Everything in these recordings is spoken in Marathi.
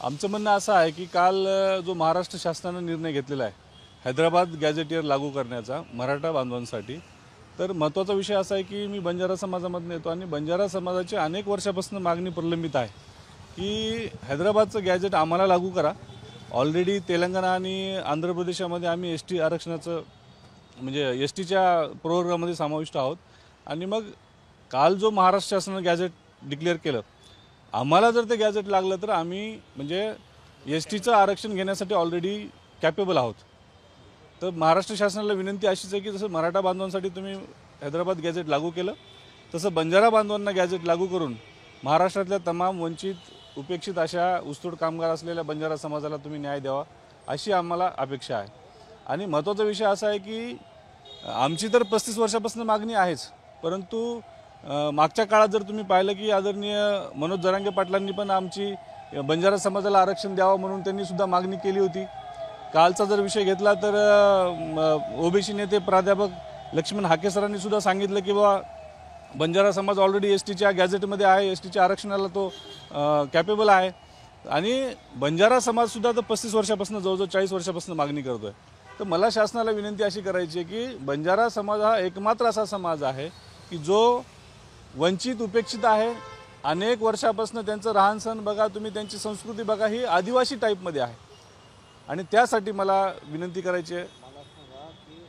आमचं म्हणणं असं आहे की काल जो महाराष्ट्र शासनाने निर्णय घेतलेला आहे हैदराबाद गॅझेटियर लागू करण्याचा मराठा बांधवांसाठी, तर महत्त्वाचा विषय असा आहे की मी बंजारा समाजामधून येतो आणि बंजारा समाजाची अनेक वर्षापासून मागणी प्रलंबित आहे की हैदराबादचं गॅझेट आम्हाला लागू करा। ऑलरेडी तेलंगणा आणि आंध्र प्रदेशामध्ये आम्ही एसटी आरक्षणाचं म्हणजे एसटीच्या प्रोग्राममध्ये समाविष्ट आहोत आणि मग काल जो महाराष्ट्र शासनाने गॅझेट डिक्लेअर केलं, आम्हाला जर ते गॅझेट लागलं तर आम्ही म्हणजे एसटीचं आरक्षण घेण्यासाठी ऑलरेडी कॅपेबल आहोत। तर महाराष्ट्र शासनाला विनंती अशीच आहे की जसं मराठा बांधवांसाठी तुम्ही हैदराबाद गॅझेट लागू केलं तसं बंजारा बांधवांना गॅझेट लागू करून महाराष्ट्रातल्या तमाम वंचित उपेक्षित अशा ऊसतोड कामगार असलेल्या बंजारा समाजाला तुम्ही न्याय द्यावा अशी आम्हाला अपेक्षा आहे। आणि महत्त्वाचा विषय असा आहे की आमची तर 35 वर्षापासून मागणी आहेच, परंतु मागच्या काळात जर तुम्ही पाहिलं की आदरणीय मनोज जरांगे पाटलांनी पण आमची बंजारा समाजाला आरक्षण द्यावं म्हणून त्यांनी सुद्धा मागणी केली होती। कालचा जर विषय घेतला तर ओबीसी नेते प्राध्यापक लक्ष्मण हाके सरांनी सुद्धा सांगितलं की बाबा बंजारा समाज ऑलरेडी एसटीच्या गॅझेटमध्ये आहे, एसटीच्या आरक्षणाला तो कॅपेबल आहे आणि बंजारा समाजसुद्धा तर 35 वर्षापासून जवळजवळ 40 वर्षापासून मागणी करतो आहे। तर मला शासनाला विनंती अशी करायची आहे की बंजारा समाज हा एकमात्र असा समाज आहे की जो वंचित उपेक्षित आहे। अनेक वर्षापासून त्यांचं राहणसण बघा तुम्ही, त्यांची संस्कृती बघा, ही आदिवासी टाईपमध्ये आहे आणि त्यासाठी मला विनंती करायची आहे। मला सांगा की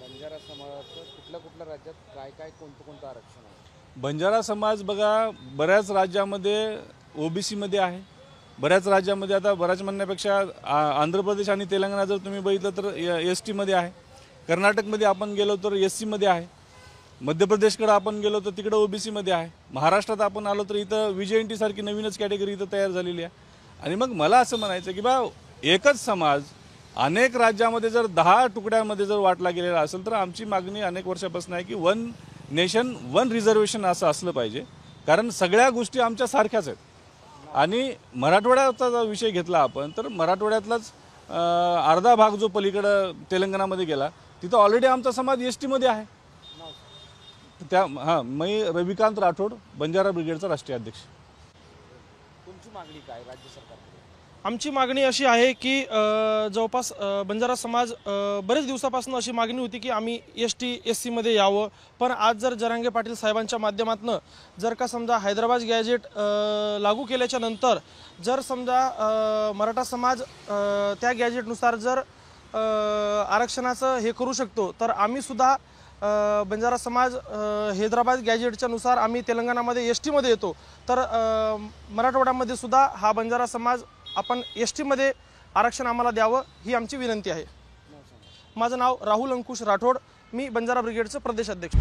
बंजारा समाजाचं कुठल्या राज्यात काय कोणतं आरक्षण आहे? बंजारा समाज बघा बऱ्याच राज्यामध्ये ओबीसीमध्ये आहे, बऱ्याच राज्यामध्ये आता बऱ्याच म्हणण्यापेक्षा आंध्र प्रदेश आणि तेलंगणा जर तुम्ही बघितलं तर एसटीमध्ये आहे, कर्नाटकमध्ये आपण गेलो तर एससीमध्ये आहे, मध्य प्रदेशकडे आपण गेलो तर तिकडे ओबीसीमध्ये आहे, महाराष्ट्रात आपण आलो तर इथं VJNT सारखी नवीनच कॅटेगरी इथं तयार झालेली आहे। आणि मग मला असं म्हणायचं की बा एकच समाज अनेक राज्यामध्ये जर 10 तुकड्यांमध्ये जर वाटला गेलेला असेल तर आमची मागणी अनेक वर्षापासून आहे की 1 नेशन 1 रिझर्वेशन असं असलं पाहिजे, कारण सगळ्या गोष्टी आमच्या सारख्याच आहेत। आणि मराठवाड्याचा जर विषय घेतला आपण तर मराठवाड्यातलाच अर्धा भाग जो पलीकडं तेलंगणामध्ये गेला तिथं ऑलरेडी आमचा समाज एसटीमध्ये आहे। त्या मी रविकांत राठोड, बंजारा ब्रिगेडचा राष्ट्रीय अध्यक्ष। तुमची मागणी काय राज्य सरकारकडे? आमची मागणी अशी आहे की जवळपास बंजारा समाज बरेच दिवसापासून अशी मागणी होती की आम्ही ST/SC मध्ये यावं, पण आज जर जरांगे पाटील साहेबांच्या माध्यमातून जर का समजा हैदराबाद गॅझेट लागू केल्याच्या नंतर जर समजा मराठा समाज त्या गॅझेटनुसार जर आरक्षणाचं हे करू शकतो तर आम्ही सुद्धा बंजारा समाज हैदराबाद गॅझेटच्या नुसार आम्ही तेलंगणामध्ये ST मध्ये येतो, तर मराठवाड्यामध्ये सुद्धा हा बंजारा समाज आपण ST मध्ये आरक्षण आम्हाला द्यावं ही आमची विनंती आहे। माझं नाव राहुल अंकुश राठोड, मी बंजारा ब्रिगेडचं प्रदेश अध्यक्ष।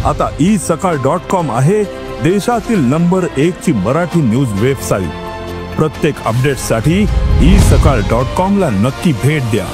आता isakal.com आहे देशातील नंबर 1 ची मराठी न्यूज वेबसाईट। प्रत्येक अपडेटसाठी isakal.com ला नक्की भेट द्या।